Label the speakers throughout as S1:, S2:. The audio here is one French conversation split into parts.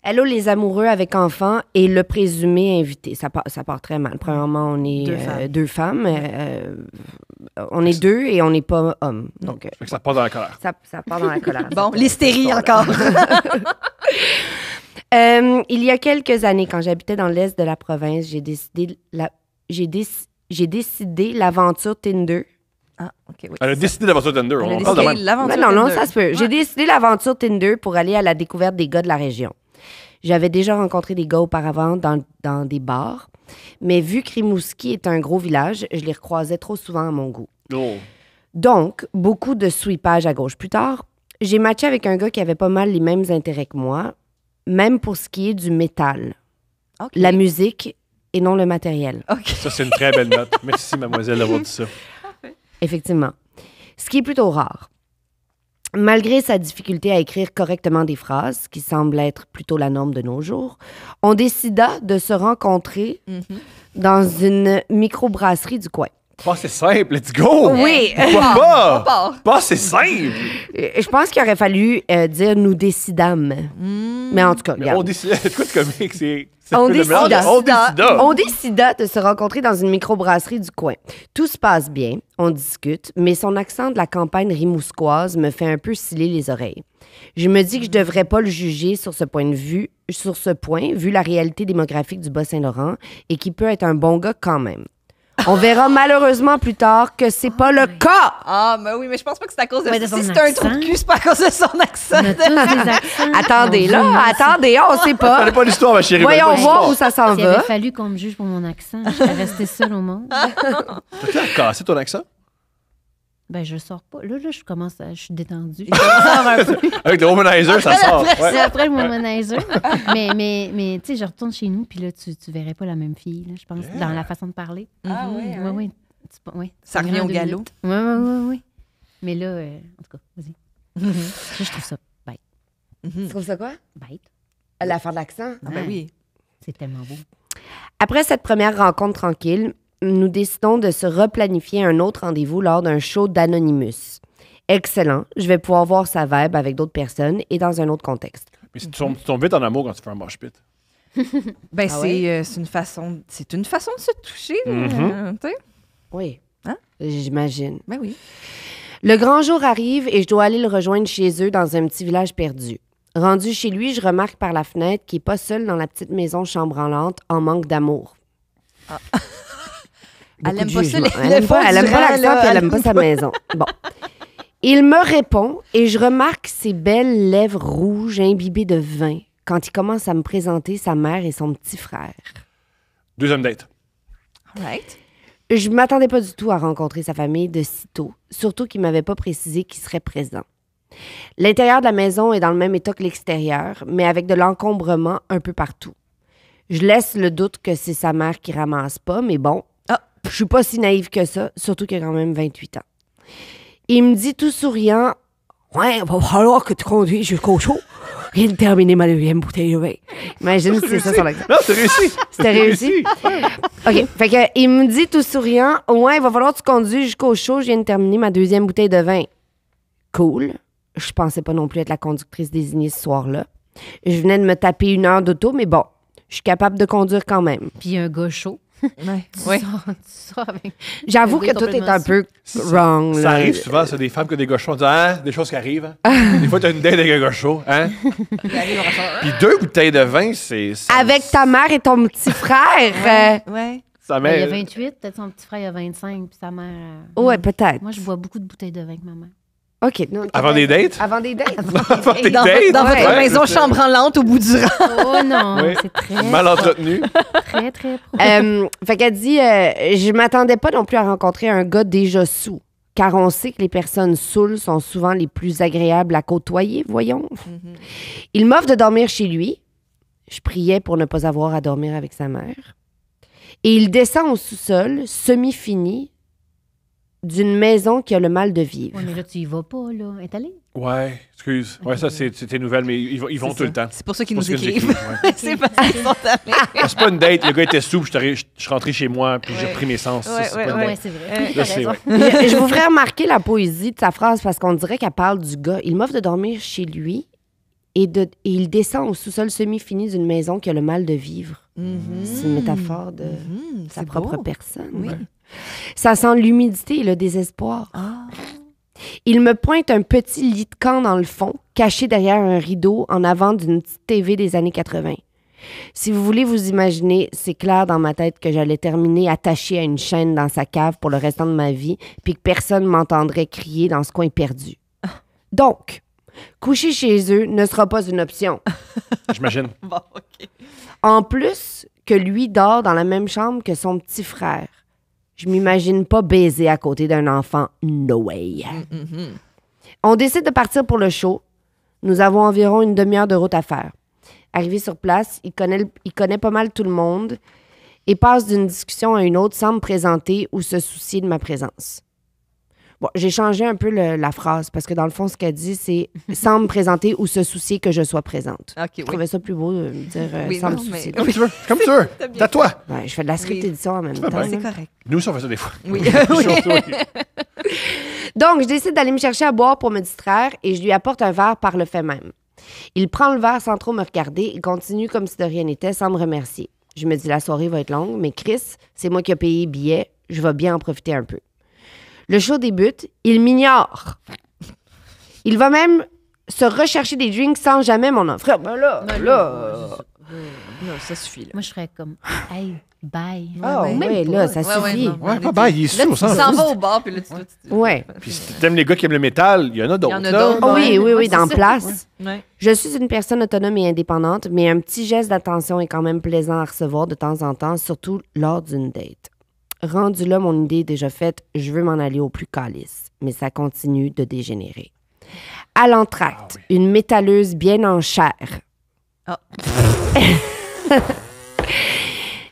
S1: Hello, les amoureux avec enfants et le présumé invité. Ça part très mal. Premièrement, on est deux femmes. On est deux et on n'est pas hommes. Donc,
S2: ça part dans la colère.
S1: Ça part dans la colère.
S3: Bon, l'hystérie encore.
S1: Il y a quelques années, quand j'habitais dans l'est de la province, j'ai décidé l'aventure Tinder.
S3: Ah, OK, oui.
S2: Elle a décidé l'aventure Tinder.
S3: Elle a
S2: On parle de
S3: décidé
S2: même.
S3: l'aventure
S1: Non,
S3: Tinder.
S1: ça se peut.
S3: Ouais.
S1: J'ai décidé l'aventure Tinder pour aller à la découverte des gars de la région. J'avais déjà rencontré des gars auparavant dans des bars, mais vu que Rimouski est un gros village, je les recroisais trop souvent à mon goût.
S2: Oh.
S1: Donc, beaucoup de sweepage à gauche. Plus tard, j'ai matché avec un gars qui avait pas mal les mêmes intérêts que moi, même pour ce qui est du métal,
S3: OK.
S1: la musique et non le matériel.
S3: OK.
S2: Ça, c'est une très belle note. Merci, mademoiselle, d'avoir dit ça.
S1: Effectivement. Ce qui est plutôt rare. Malgré sa difficulté à écrire correctement des phrases, qui semble être plutôt la norme de nos jours, on décida de se rencontrer dans une microbrasserie du coin.
S2: Pas c'est simple, let's go!
S1: Oui.
S2: Pourquoi
S3: On
S2: pas?
S3: part.
S2: Pas c'est simple!
S1: Je pense qu'il aurait fallu dire « nous décidâmes Mais en tout cas,
S2: Mais
S1: regarde.
S2: on décide. Écoute, comique, c'est.
S1: On
S2: le
S1: décida.
S2: mélange. On décida.
S1: On décida de se rencontrer dans une microbrasserie du coin. Tout se passe bien, on discute, mais son accent de la campagne rimousquoise me fait un peu sciller les oreilles. Je me dis que je devrais pas le juger sur ce point, vu la réalité démographique du Bas-Saint-Laurent et qu'il peut être un bon gars quand même. On verra malheureusement plus tard que c'est pas le cas.
S3: Ah, mais oui, mais je pense pas que c'est à cause de...
S4: Ouais, de
S3: si
S4: son
S3: c'est un trou de
S4: accent.
S3: cul, c'est pas à cause de son accent.
S4: On a tous des accents.
S1: Attendez,
S4: Mon
S1: là,
S4: Dieu,
S1: attendez, on sait
S2: Ça
S1: pas.
S2: n'est pas l'histoire, ma chérie.
S1: Voyons
S2: ça n'est pas
S1: voir où
S2: l'histoire.
S1: ça s'en
S4: S'il avait
S1: va.
S4: fallu qu'on me juge pour mon accent, je serais restée seule au monde.
S2: T'as cassé ton accent?
S4: Ben, je sors pas. Là, je suis détendue. Je sors un peu.
S2: Avec le womanizer, ça sort.
S4: C'est
S2: Ouais.
S4: après le womanizer. mais tu sais, je retourne chez nous, puis là, tu verrais pas la même fille, là, je pense, dans la façon de parler.
S3: Ah ouais,
S4: Oui,
S3: hein?
S4: oui. Ouais,
S3: Ça revient au galop.
S4: Oui. Mais là, en tout cas, vas-y. Ça, je trouve ça bête.
S1: Tu trouves ça quoi?
S4: Bête.
S1: L'affaire de l'accent?
S3: Ah, ben oui.
S4: C'est tellement beau.
S1: Après cette première rencontre tranquille, nous décidons de se replanifier un autre rendez-vous lors d'un show d'Anonymous. Excellent. Je vais pouvoir voir sa vibe avec d'autres personnes et dans un autre contexte.
S2: Mais tu tombes vite en amour quand tu fais un mosh pit.
S3: Ben,
S1: Ah ouais?
S3: c'est une façon de se toucher. Tu sais?
S1: Oui.
S3: Hein?
S1: J'imagine.
S3: Ben oui.
S1: Le grand jour arrive et je dois aller le rejoindre chez eux dans un petit village perdu. Rendu chez lui, je remarque par la fenêtre qu'il n'est pas seul dans la petite maison chambranlante en manque d'amour.
S3: Elle
S1: Beaucoup
S3: aime
S1: de
S3: pas ça,
S1: jugement.
S3: les
S1: Elle aime pas
S3: faux
S1: l'accent,
S3: durants,
S1: puis
S3: là.
S1: elle aime pas sa maison. Bon. Il me répond et je remarque ses belles lèvres rouges imbibées de vin quand il commence à me présenter sa mère et son petit frère.
S2: Deuxième date.
S3: All right.
S1: Je m'attendais pas du tout à rencontrer sa famille de sitôt, surtout qu'il m'avait pas précisé qu'il serait présent. L'intérieur de la maison est dans le même état que l'extérieur, mais avec de l'encombrement un peu partout. Je laisse le doute que c'est sa mère qui ramasse pas, mais bon, je suis pas si naïve que ça, surtout qu'il a quand même 28 ans. Il me dit tout souriant, « Ouais, il va falloir que tu conduises jusqu'au show. Je viens de terminer ma deuxième bouteille de vin. » Imagine si c'est ça son accent.
S2: Non, c'est réussi.
S1: C'était réussi? OK. Fait que, il me dit tout souriant, « Ouais, il va falloir que tu conduises jusqu'au show. Je viens de terminer ma deuxième bouteille de vin. » Cool. Je pensais pas non plus être la conductrice désignée ce soir-là. Je venais de me taper 1 heure d'auto, mais bon, je suis capable de conduire quand même.
S4: Puis un gars chaud.
S3: Ouais.
S4: Tu sors avec...
S1: J'avoue
S4: Oui,
S1: que tout est
S4: complètement
S1: un peu wrong.
S2: Ça
S1: là.
S2: arrive souvent, c'est des femmes que des gars chauds. On dit, hein, des choses qui arrivent. Hein? Des fois, tu as une date avec un gars chaud. Hein? Puis 2 bouteilles de vin, c'est. ça-
S1: Avec ta mère et ton petit frère.
S3: Ouais.
S2: Ça
S4: Ben, il a
S2: met.
S4: 28, peut-être son petit frère il a 25, puis sa mère...
S1: Ouais, peut-être.
S4: Moi, je bois beaucoup de bouteilles de vin avec ma mère.
S1: OK. non,
S2: Avant des dates?
S1: Avant des dates.
S2: Avant des
S3: Dans,
S2: dates?
S3: dans votre
S2: Ouais,
S3: maison
S2: c'est ça.
S3: chambranlante au bout du rang.
S4: Oh non,
S2: Oui.
S4: c'est très,
S2: Mal entretenu.
S4: très, très pro.
S1: Fait qu'elle dit, je m'attendais pas non plus à rencontrer un gars déjà sous, car on sait que les personnes saoules sont souvent les plus agréables à côtoyer, voyons. Il m'offre de dormir chez lui. Je priais pour ne pas avoir à dormir avec sa mère. Et il descend au sous-sol, semi-fini, d'une maison qui a le mal de vivre.
S4: Ouais, mais là, tu y vas pas, là. Elle est allée?
S2: Ouais, excuse. Ouais, ça, c'est tes nouvelles, mais ils vont tout le temps.
S3: C'est pour ça qu'ils
S2: C'est
S3: nous
S2: pour ça que
S3: écrivent.
S2: j'écris, ouais.
S3: C'est parce qu'ils sont allés.
S2: C'est pas une date, le gars était sous, puis je suis rentré chez moi, puis j'ai repris mes sens. Ça, c'est pas une
S4: Ouais,
S2: date.
S4: c'est vrai.
S2: Là, c'est. Ouais.
S1: Je vous ferai remarquer la poésie de sa phrase parce qu'on dirait qu'elle parle du gars. Il m'offre de dormir chez lui et il descend au sous-sol semi-fini d'une maison qui a le mal de vivre. C'est une métaphore de sa
S3: c'est
S1: propre
S3: beau.
S1: personne.
S3: Oui.
S1: Ça sent l'humidité et le désespoir.
S3: Ah.
S1: Il me pointe un petit lit de camp dans le fond, caché derrière un rideau en avant d'une petite TV des années 80. Si vous voulez vous imaginer, c'est clair dans ma tête que j'allais terminer attachée à une chaîne dans sa cave pour le restant de ma vie, puis que personne m'entendrait crier dans ce coin perdu. Donc, coucher chez eux ne sera pas une option.
S2: J'imagine.
S3: Bon, OK.
S1: En plus que lui dort dans la même chambre que son petit frère. Je m'imagine pas baiser à côté d'un enfant. No way. On décide de partir pour le show. Nous avons environ une demi-heure de route à faire. Arrivé sur place, il connaît pas mal tout le monde et passe d'une discussion à une autre sans me présenter ou se soucier de ma présence. Bon, j'ai changé un peu la phrase parce que dans le fond, ce qu'elle dit, c'est sans me présenter ou se soucier que je sois présente.
S3: OK,
S1: Je
S3: oui.
S1: trouvais ça plus beau de dire
S3: Oui,
S1: sans me
S3: non,
S1: soucier.
S2: Comme tu veux. Comme tu veux.
S3: T'as bien
S2: C'est à toi.
S1: Ouais, je fais de la script
S3: Oui.
S1: édition en même temps.
S2: bien.
S3: C'est
S1: là.
S3: correct.
S2: Nous, ça, on fait ça des fois.
S3: Oui.
S2: Surtout, oui.
S1: Donc, je décide d'aller me chercher à boire pour me distraire et je lui apporte un verre par le fait même. Il prend le verre sans trop me regarder et continue comme si de rien n'était sans me remercier. Je me dis la soirée va être longue, mais Chris, c'est moi qui ai payé les billets, je vais bien en profiter un peu. Le show débute, il m'ignore. Il va même se rechercher des drinks sans jamais m'en offrir. Ben là,
S3: Non, ça suffit, là.
S4: Moi, je serais comme, hey, bye.
S1: Ah
S3: Ouais,
S1: ouais,
S3: ouais.
S1: là, ça
S3: Ouais,
S1: suffit.
S3: non.
S2: Ouais, pas bye, il est
S3: Là,
S2: sous,
S3: tu
S2: ça.
S3: s'en vas au bar, puis là, tu...
S1: Ouais.
S2: Puis si t'aimes les gars qui aiment le métal, il y en a d'autres.
S3: Il y en a
S2: là.
S3: d'autres.
S1: Oh oui,
S3: Ouais.
S1: oui, oui,
S3: Ouais,
S1: dans
S3: c'est ça.
S1: place.
S3: Ouais.
S1: Je suis une personne autonome et indépendante, mais un petit geste d'attention est quand même plaisant à recevoir de temps en temps, surtout lors d'une date. Rendu là, mon idée est déjà faite, je veux m'en aller au plus calice, mais ça continue de dégénérer. À l'entracte, une métalleuse bien en chair
S3: Ah.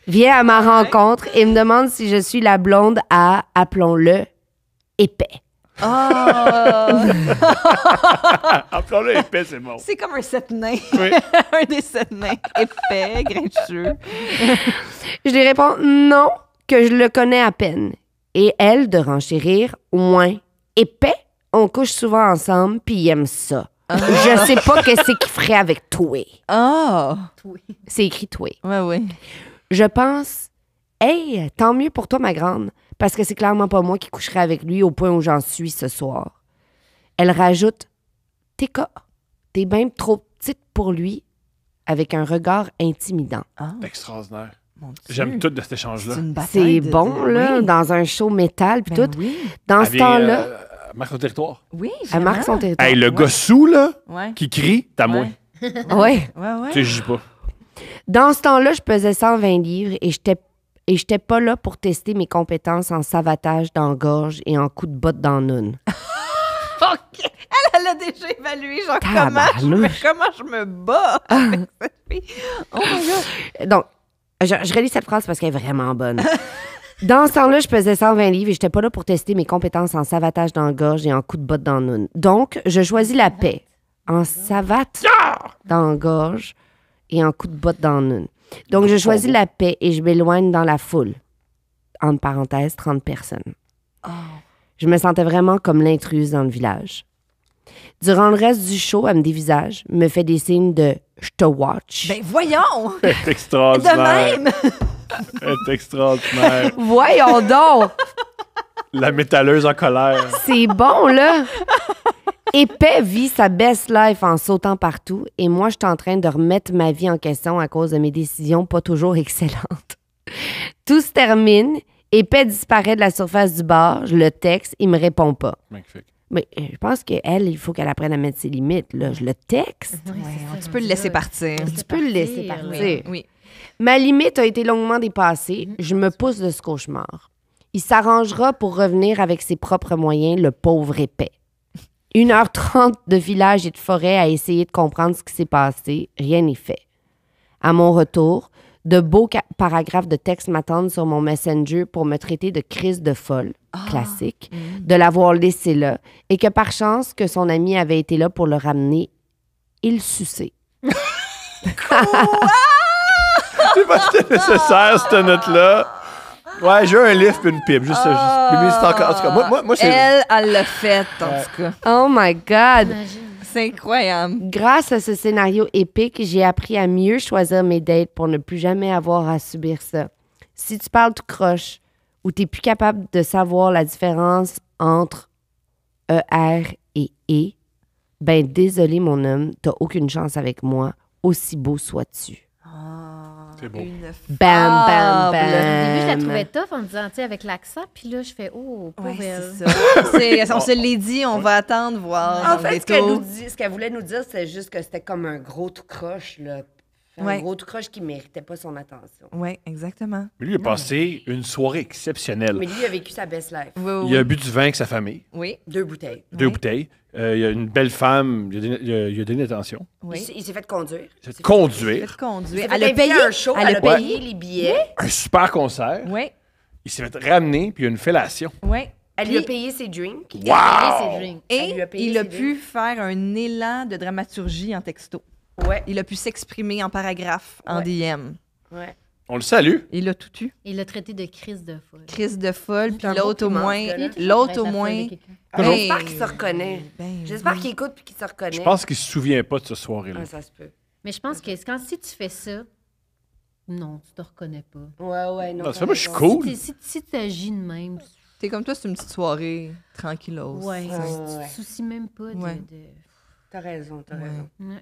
S1: vient à ma rencontre et me demande si je suis la blonde à, appelons-le, épais.
S3: Ah!
S2: Appelons-le épais, c'est bon.
S3: C'est comme un sept nains.
S2: Oui.
S3: Un des sept nains. Épais, grincheux.
S1: Je lui réponds non, que je le connais à peine. Et elle, de renchérir, moins épais, on couche souvent ensemble, puis il aime ça. Je sais pas qu'est-ce qu'il ferait avec toi.
S3: Ah!
S1: C'est écrit toi.
S3: Ouais, ouais.
S1: Je pense, hey, tant mieux pour toi, ma grande, parce que c'est clairement pas moi qui coucherai avec lui au point où j'en suis ce soir. Elle rajoute, t'es bien trop petite pour lui, avec un regard intimidant.
S2: C'est extraordinaire.
S3: Mon Dieu.
S2: J'aime tout de cet échange-là.
S3: C'est une bataille
S1: C'est
S3: de-
S1: bon, là,
S3: Oui.
S1: dans un show métal, puis
S3: Ben
S1: tout.
S3: oui.
S1: Dans ce temps-là,
S2: Marque son territoire.
S3: Oui,
S1: elle marque son territoire.
S2: Hey, le gars sous, là,
S3: Ouais.
S2: qui crie, t'as moins.
S3: Ouais.
S1: Ouais.
S3: Ouais, ouais.
S2: Tu sais, je dis pas.
S1: Dans ce temps-là, je pesais 120 livres et j'étais pas là pour tester mes compétences en savatage dans gorge et en coup de botte dans noun.
S3: OK. Elle a déjà évalué, genre,
S1: Tabarnouche.
S3: comment je me bats avec cette fille. Oh my God.
S1: Donc, je relis cette phrase parce qu'elle est vraiment bonne. Dans ce temps-là, je pesais 120 livres et j'étais pas là pour tester mes compétences en savatage dans gorge et en coup de botte dans noun. Donc, je choisis la paix. En savate dans gorge et en coup de botte dans noun. Donc, je choisis la paix et je m'éloigne dans la foule. Entre parenthèses, 30 personnes. Je me sentais vraiment comme l'intruse dans le village. Durant le reste du show, elle me dévisage, me fait des signes de « je te watch
S3: Ben voyons!
S2: C'est
S3: De
S2: extraordinaire.
S3: même!
S2: C'est extraordinaire.
S1: Voyons donc!
S2: La métalleuse en colère.
S1: C'est bon, là! Épais vit sa best life en sautant partout et moi, je suis en train de remettre ma vie en question à cause de mes décisions pas toujours excellentes. Tout se termine. Épais disparaît de la surface du bar. Je le texte. Il me répond pas.
S2: Magnifique.
S1: Mais je pense qu'elle, il faut qu'elle apprenne à mettre ses limites. Là. Je le texte.
S3: Tu peux le laisser partir.
S1: Tu peux le laisser partir.
S3: Oui, oui.
S1: Ma limite a été longuement dépassée. Je me pousse de ce cauchemar. Il s'arrangera pour revenir avec ses propres moyens, le pauvre épais. 1h30 de village et de forêt à essayer de comprendre ce qui s'est passé. Rien n'est fait. À mon retour, de beaux paragraphes de texte m'attendent sur mon Messenger pour me traiter de crise de folle, classique, de l'avoir laissé là, et que par chance que son ami avait été là pour le ramener, il suçait.
S2: C'est pas que c'était nécessaire, cette note-là. Ouais, j'ai un livre puis une pipe. Juste ça. Mais c'est encore. En tout cas, moi c'est.
S3: Elle l'a fait, en tout cas.
S1: Oh my God!
S4: Imagine.
S3: C'est incroyable.
S1: Grâce à ce scénario épique, j'ai appris à mieux choisir mes dates pour ne plus jamais avoir à subir ça. Si tu parles tout croche ou t'es plus capable de savoir la différence entre ER et E, ben désolé mon homme, t'as aucune chance avec moi, aussi beau sois-tu.
S2: C'est beau.
S1: Bam, bam,
S4: Au début, je la
S1: bam.
S4: trouvais tough en me disant, tu sais, avec l'accent. Puis là, je fais, oh, pauvre
S3: Ouais,
S4: elle.
S3: c'est ça. On se l'est dit, on va attendre, voir.
S1: En
S3: dans le
S1: fait,
S3: veto.
S1: ce qu'elle voulait nous dire, c'est juste que c'était comme un gros tout croche, là. Un
S3: Ouais.
S1: gros tout croche qui méritait pas son attention.
S3: Oui, exactement.
S2: Mais lui, il a passé une soirée exceptionnelle.
S1: Mais lui, il a vécu sa best life.
S3: Oui, oui.
S2: Il a bu du vin avec sa famille,
S3: Oui,
S1: 2 bouteilles.
S2: 2
S3: Oui.
S2: bouteilles. Il y a une belle femme, il a donné l'attention.
S3: oui.
S1: Il s'est fait conduire.
S2: Il s'est fait conduire.
S3: Faites conduire.
S1: Elle a payé un show, elle a payé les billets.
S2: Un super concert.
S3: Oui,
S2: Il s'est fait ramener, puis il y a une fellation.
S3: oui.
S1: Elle lui a payé ses drinks.
S4: Il a payé ses drinks.
S1: Elle
S3: Et
S1: lui a payé
S3: il a
S1: ses
S3: pu faire un élan de dramaturgie en texto.
S1: Ouais,
S3: Il a pu s'exprimer en paragraphe, en
S1: Ouais.
S3: DM.
S1: ouais.
S2: On le salue.
S3: Il a tout eu.
S4: Il l'a traité de crise de folle.
S3: Crise de folle, puis
S1: C'est un beau
S3: l'autre au
S1: piment,
S3: moins.
S1: ce gars-là.
S3: L'autre au moins.
S1: J'espère qu'il se reconnaît.
S3: Ben,
S1: J'espère qu'il écoute et qu'il se reconnaît.
S2: Je pense qu'il se souvient pas de cette soirée-là.
S1: Ah, ça se peut.
S4: Mais je pense que si tu fais ça, non, tu te reconnais pas.
S1: Ouais, ouais, non.
S2: Non,
S1: t'as
S2: ça, moi, je suis
S1: raison.
S2: cool.
S4: Si tu agis de même,
S3: T'es comme toi, c'est une petite soirée tranquillos.
S4: ouais,
S1: Ouais,
S4: tu
S1: ouais.
S4: te soucies même pas
S3: Ouais.
S4: de...
S1: T'as raison, t'as
S3: Ouais.
S1: raison.
S4: Ouais.